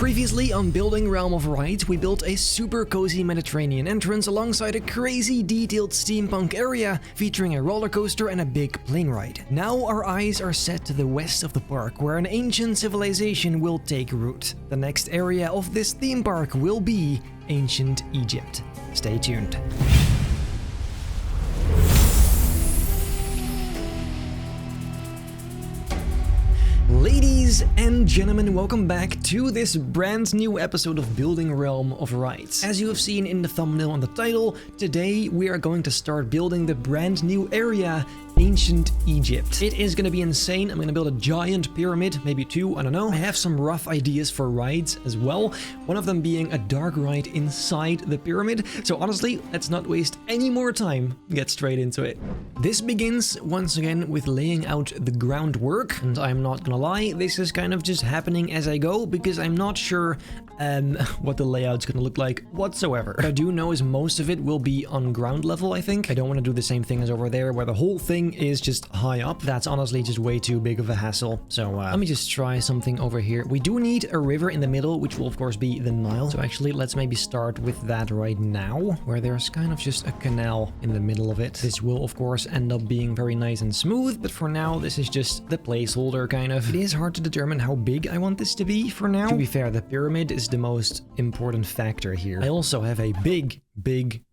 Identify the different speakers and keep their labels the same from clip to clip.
Speaker 1: Previously on Building Realm of Right, we built a super cozy Mediterranean entrance alongside a crazy detailed steampunk area featuring a roller coaster and a big plane ride. Now our eyes are set to the west of the park, where an ancient civilization will take root. The next area of this theme park will be ancient Egypt. Stay tuned. Ladies and gentlemen, welcome back to this brand new episode of Building Realm of Right. As you have seen in the thumbnail and the title, today we are going to start building the brand new area, Ancient Egypt. It is going to be insane. I'm going to build a giant pyramid, maybe two, I don't know. I have some rough ideas for rides as well, one of them being a dark ride inside the pyramid. So honestly, let's not waste any more time, get straight into it. This begins once again with laying out the groundwork, and I'm not gonna lie, this is kind of just happening as I go because I'm not sure what the layout's gonna look like whatsoever. What I do know is most of it will be on ground level, I think. I don't want to do the same thing as over there where the whole thing is just high up. That's honestly just way too big of a hassle. So let me just try something over here. We do need a river in the middle, which will of course be the Nile. So actually let's maybe start with that right now, where there's kind of just a canal in the middle of it. This will of course end up being very nice and smooth, but for now this is just the placeholder kind of. It is hard to determine how big I want this to be for now. To be fair, the pyramid is the most important factor here. I also have a big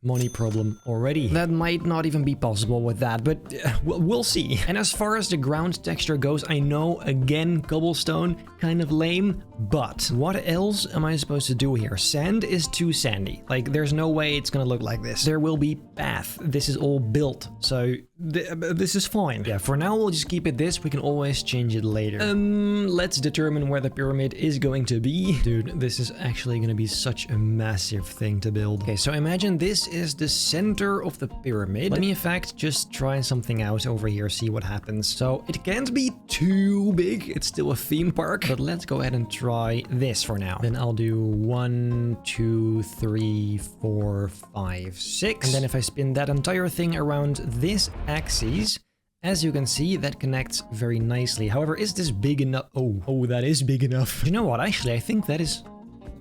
Speaker 1: money problem already. That might not even be possible with that, but we'll see. And as far as the ground texture goes, I know, again, cobblestone, kind of lame, but what else am I supposed to do here? Sand is too sandy. Like, there's no way it's gonna look like this. There will be path. This is all built, so this is fine. Yeah, for now, we'll just keep it this. We can always change it later. Let's determine where the pyramid is going to be. Dude, this is actually gonna be such a massive thing to build. Okay, so imagine this is the center of the pyramid. Let me in fact just try something out over here, see what happens. So it can't be too big. It's still a theme park, but let's go ahead and try this for now. Then I'll do 1, 2, 3, 4, 5, 6. And then if I spin that entire thing around this axis, as you can see, that connects very nicely. However, is this big enough? Oh, that is big enough. You know what? Actually, I think that is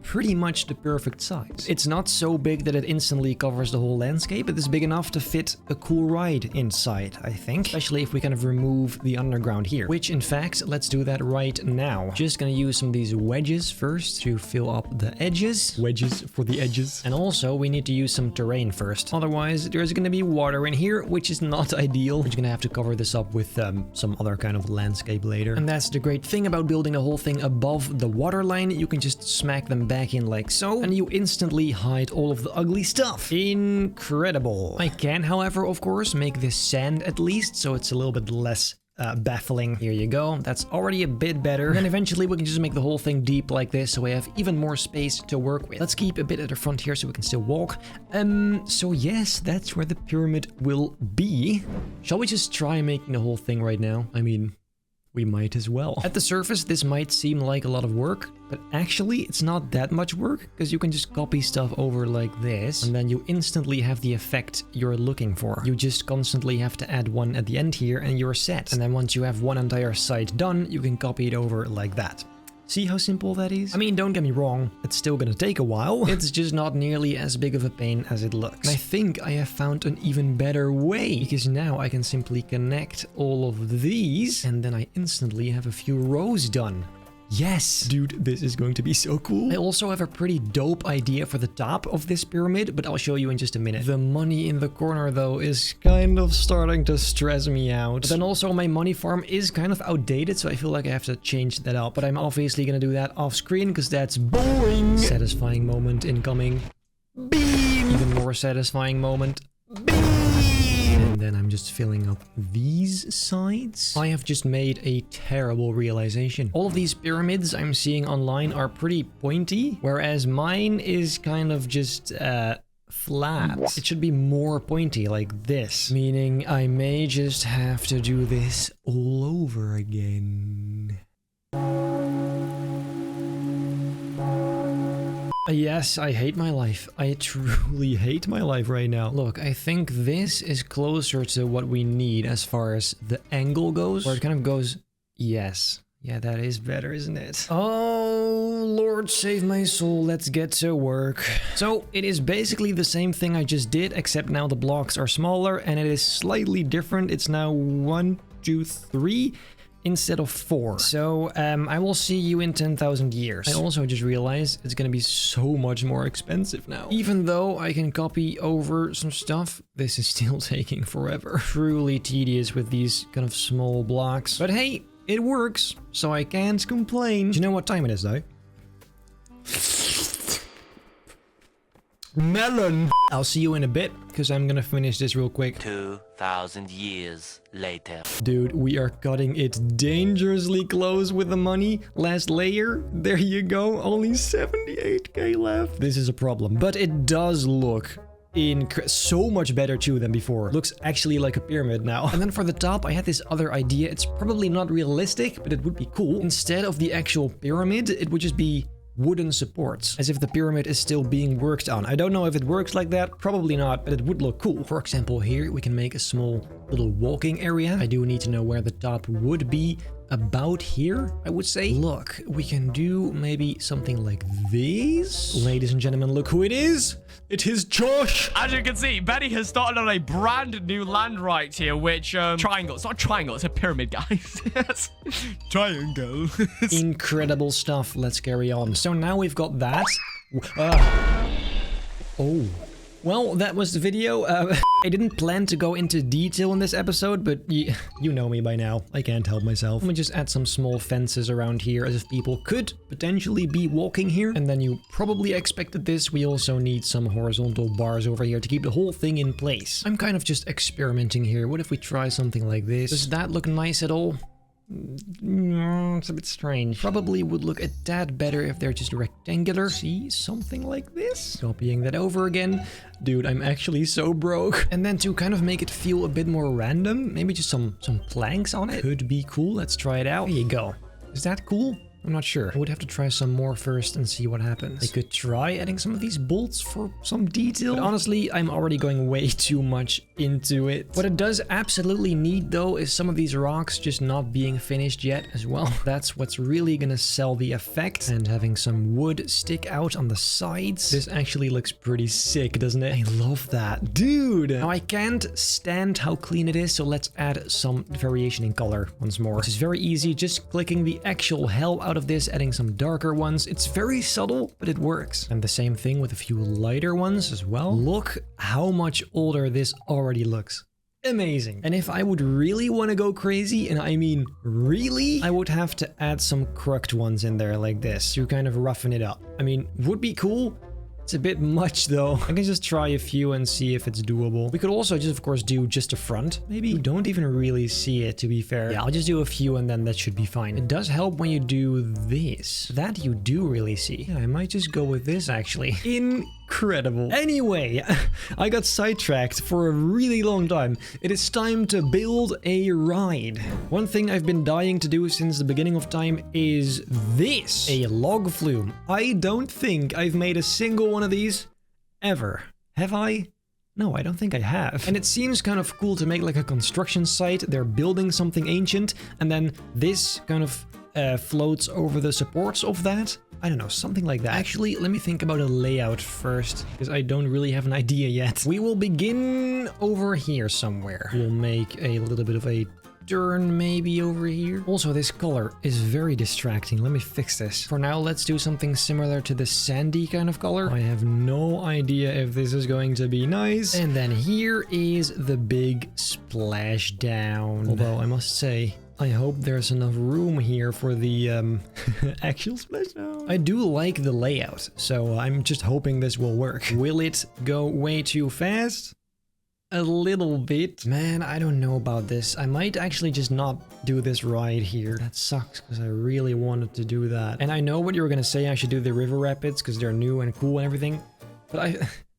Speaker 1: pretty much the perfect size. It's not so big that it instantly covers the whole landscape, but it's big enough to fit a cool ride inside, I think. Especially if we kind of remove the underground here, which in fact, let's do that right now. Just gonna use some of these wedges first to fill up the edges. Wedges for the edges. And also we need to use some terrain first. Otherwise, there's gonna be water in here, which is not ideal. We're gonna have to cover this up with some other kind of landscape later. And that's the great thing about building the whole thing above the water line. You can just smack them back in like so, and you instantly hide all of the ugly stuff. Incredible. I can, however, of course, make this sand at least, so it's a little bit less baffling. Here you go. That's already a bit better. And then eventually we can just make the whole thing deep like this, so we have even more space to work with. Let's keep a bit at the front here so we can still walk. So yes, that's where the pyramid will be. Shall we just try making the whole thing right now? I mean, we might as well. At the surface, this might seem like a lot of work, but actually it's not that much work, because you can just copy stuff over like this, and then you instantly have the effect you're looking for. You just constantly have to add one at the end here, and you're set. And then once you have one entire side done, you can copy it over like that. See how simple that is? I mean, don't get me wrong, it's still gonna take a while. It's just not nearly as big of a pain as it looks. And I think I have found an even better way, because now I can simply connect all of these, and then I instantly have a few rows done. Yes! Dude, this is going to be so cool. I also have a pretty dope idea for the top of this pyramid, but I'll show you in just a minute. The money in the corner, though, is kind of starting to stress me out. But then also my money farm is kind of outdated, so I feel like I have to change that up. But I'm obviously gonna do that off screen, because that's boring. Satisfying moment incoming. Beam! Even more satisfying moment. Beam! And then I'm just filling up these sides. I have just made a terrible realization. All of these pyramids I'm seeing online are pretty pointy, whereas mine is kind of just flat. It should be more pointy like this, meaning I may just have to do this all over again. Yes, I hate my life. I truly hate my life right now. Look, I think this is closer to what we need as far as the angle goes, where it kind of goes, yes. Yeah, that is better, isn't it? Oh, Lord Lord save my soul, let's get to work. So it is basically the same thing I just did, except now the blocks are smaller and it is slightly different. It's now 1, 2, 3 instead of 4. So I will see you in 10,000 years. I also just realized it's gonna be so much more expensive now. Even though I can copy over some stuff, this is still taking forever. Truly tedious with these kind of small blocks. But hey, it works, so I can't complain. Do you know what time it is though? Melon! I'll see you in a bit, because I'm gonna finish this real quick.
Speaker 2: 2,000 years later.
Speaker 1: Dude, we are cutting it dangerously close with the money. Last layer, there you go, only 78k left. This is a problem, but it does look so much better too than before. Looks actually like a pyramid now. And then for the top, I had this other idea. It's probably not realistic, but it would be cool. Instead of the actual pyramid, it would just be wooden supports, as if the pyramid is still being worked on. I don't know if it works like that, probably not, but it would look cool. For example, here we can make a small little walking area. I do need to know where the top would be. About here, I would say. Look, we can do maybe something like this. Ladies and gentlemen, look who it is. It is Josh.
Speaker 3: As you can see, Benny has started on a brand new land right here, which, triangle. It's not a triangle, it's a pyramid, guys. Yes. Triangle.
Speaker 1: Incredible stuff. Let's carry on. So now we've got that. Oh. Well, that was the video. I didn't plan to go into detail in this episode, but you know me by now. I can't help myself. Let me just add some small fences around here as if people could potentially be walking here. And then you probably expected this. We also need some horizontal bars over here to keep the whole thing in place. I'm kind of just experimenting here. What if we try something like this? Does that look nice at all? No, it's a bit strange. Probably would look a tad better if they're just rectangular. See, something like this. Copying that over again. Dude, I'm actually so broke. And then to kind of make it feel a bit more random, maybe just some planks on it. Could be cool. Let's try it out. There you go. Is that cool? I'm not sure. I would have to try some more first and see what happens. I could try adding some of these bolts for some detail. But honestly, I'm already going way too much into it. What it does absolutely need though is some of these rocks just not being finished yet as well. That's what's really gonna sell the effect. And having some wood stick out on the sides. This actually looks pretty sick, doesn't it? I love that. Dude! Now I can't stand how clean it is, so let's add some variation in color once more. Which is very easy, just clicking the actual hell out of this, adding some darker ones. It's very subtle, but it works. And the same thing with a few lighter ones as well. Look how much older this already looks. Amazing. And if I would really want to go crazy, and I mean really, I would have to add some crooked ones in there like this to kind of roughen it up. I mean, would be cool. It's a bit much though. I can just try a few and see if it's doable. We could also just, of course, do just a front. Maybe you don't even really see it, to be fair. Yeah, I'll just do a few and then that should be fine. It does help when you do this. That you do really see. Yeah, I might just go with this actually. Incredible. Anyway, I got sidetracked for a really long time. It is time to build a ride. One thing I've been dying to do since the beginning of time is this. A log flume. I don't think I've made a single one of these ever. Have I? No, I don't think I have. And it seems kind of cool to make like a construction site. They're building something ancient and then this kind of floats over the supports of that. I don't know, something like that. Actually, let me think about a layout first, because I don't really have an idea yet. We will begin over here somewhere. We'll make a little bit of a turn maybe over here. Also, this color is very distracting. Let me fix this. For now, let's do something similar to the sandy kind of color. I have no idea if this is going to be nice. And then here is the big splashdown. Although I must say, I hope there's enough room here for the actual splashdown. I do like the layout, so I'm just hoping this will work. Will it go way too fast? A little bit. Man, I don't know about this. I might actually just not do this ride here. That sucks, because I really wanted to do that. And I know what you were gonna say, I should do the river rapids, because they're new and cool and everything. But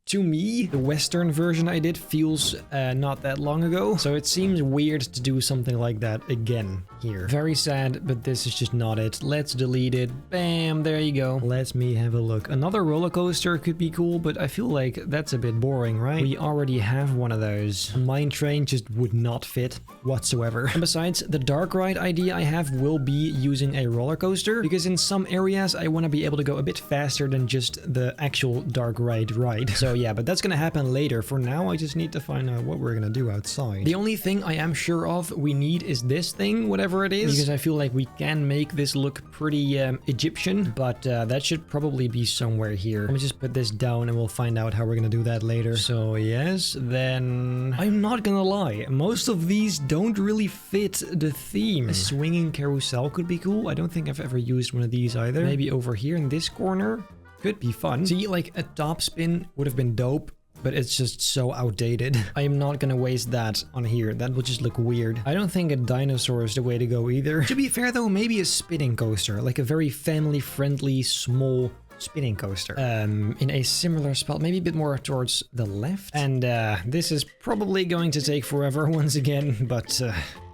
Speaker 1: to me, the Western version I did feels not that long ago. So it seems weird to do something like that again here. Very sad, but this is just not it. Let's delete it. Bam, there you go. Let me have a look. Another roller coaster could be cool, but I feel like that's a bit boring, right? We already have one of those. A mine train just would not fit whatsoever. And besides, the dark ride idea I have will be using a roller coaster, because in some areas I want to be able to go a bit faster than just the actual dark ride. So yeah, but that's gonna happen later. For now, I just need to find out what we're gonna do outside. The only thing I am sure of we need is this thing, whatever it is, because I feel like we can make this look pretty Egyptian, but that should probably be somewhere here. Let me just put this down and we'll find out how we're gonna do that later. So yes, then I'm not gonna lie, most of these don't really fit the theme. A swinging carousel could be cool. I don't think I've ever used one of these either. Maybe over here in this corner. Could be fun. See, like a top spin would have been dope, but it's just so outdated. I am not gonna waste that on here. That will just look weird. I don't think a dinosaur is the way to go either. To be fair though, maybe a spinning coaster, like a very family-friendly, small spinning coaster. In a similar spot, maybe a bit more towards the left. And this is probably going to take forever once again, but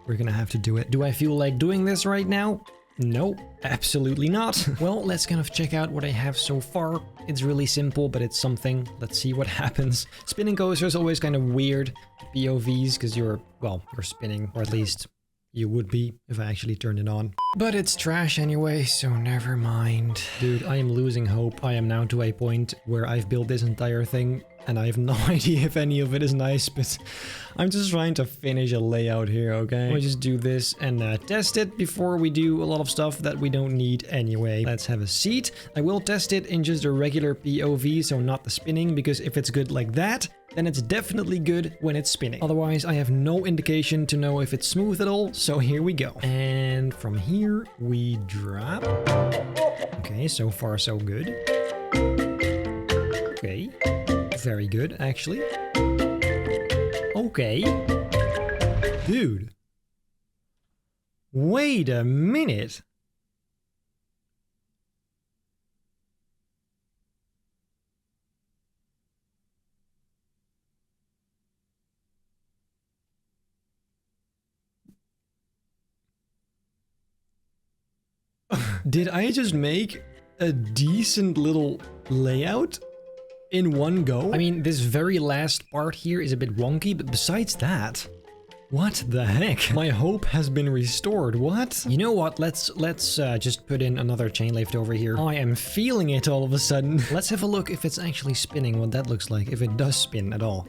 Speaker 1: we're gonna have to do it. Do I feel like doing this right now? No, absolutely not. Well, let's kind of check out what I have so far. It's really simple, but it's something. Let's see what happens. Spinning coaster is always kind of weird POVs because you're spinning, or at least you would be if I actually turned it on. But it's trash anyway, so never mind. Dude, I am losing hope. I am now to a point where I've built this entire thing and I have no idea if any of it is nice, but I'm just trying to finish a layout here, okay? We'll just do this and test it before we do a lot of stuff that we don't need anyway. Let's have a seat. I will test it in just a regular POV, so not the spinning, because if it's good like that, then it's definitely good when it's spinning. Otherwise, I have no indication to know if it's smooth at all, so here we go. And from here, we drop. Okay, so far so good. Okay. Very good, actually. Okay. Dude. Wait a minute. Did I just make a decent little layout in one go? I mean, this very last part here is a bit wonky, but besides that, what the heck? My hope has been restored. What? You know what? Let's just put in another chain lift over here. I am feeling it all of a sudden. Let's have a look if it's actually spinning, what that looks like, if it does spin at all.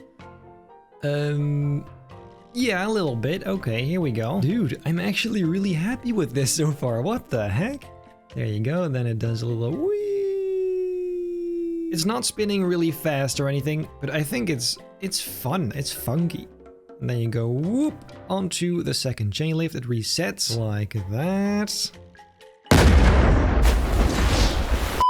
Speaker 1: Yeah, a little bit. Okay, here we go. Dude, I'm actually really happy with this so far. What the heck? There you go. Then it does a little whee. It's not spinning really fast or anything, but I think it's fun. It's funky. And then you go whoop onto the second chain lift. It resets like that.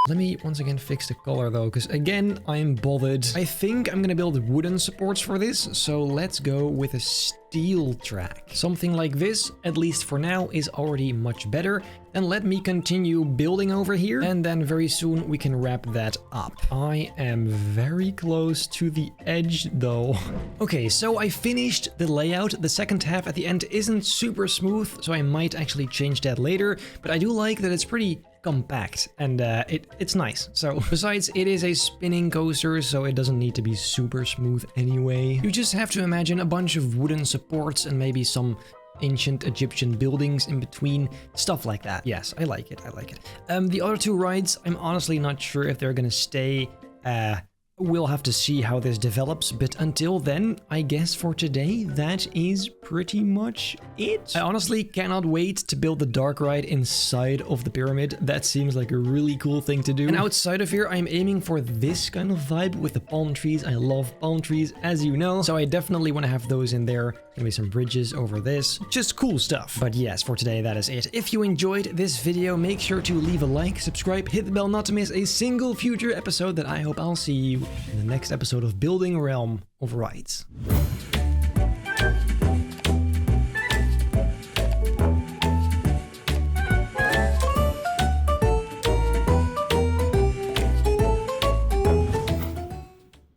Speaker 1: Let me once again fix the color though, because again, I'm bothered. I think I'm gonna build wooden supports for this, so let's go with a steel track. Something like this, at least for now, is already much better. And let me continue building over here, and then very soon we can wrap that up. I am very close to the edge though. Okay, so I finished the layout. The second half at the end isn't super smooth, so I might actually change that later, but I do like that it's pretty compact and it's nice. So besides, it is a spinning coaster, so it doesn't need to be super smooth anyway. You just have to imagine a bunch of wooden supports and maybe some ancient Egyptian buildings in between, stuff like that. Yes, I like it. I like it. The other two rides, I'm honestly not sure if they're gonna stay. We'll have to see how this develops, but until then, I guess for today, that is pretty much it. I honestly cannot wait to build the dark ride inside of the pyramid. That seems like a really cool thing to do. And outside of here, I'm aiming for this kind of vibe with the palm trees. I love palm trees, as you know, so I definitely want to have those in there. Maybe some bridges over this. Just cool stuff. But yes, for today, that is it. If you enjoyed this video, make sure to leave a like, subscribe, hit the bell not to miss a single future episode that I hope I'll see you in the next episode of Building Realm of Rights.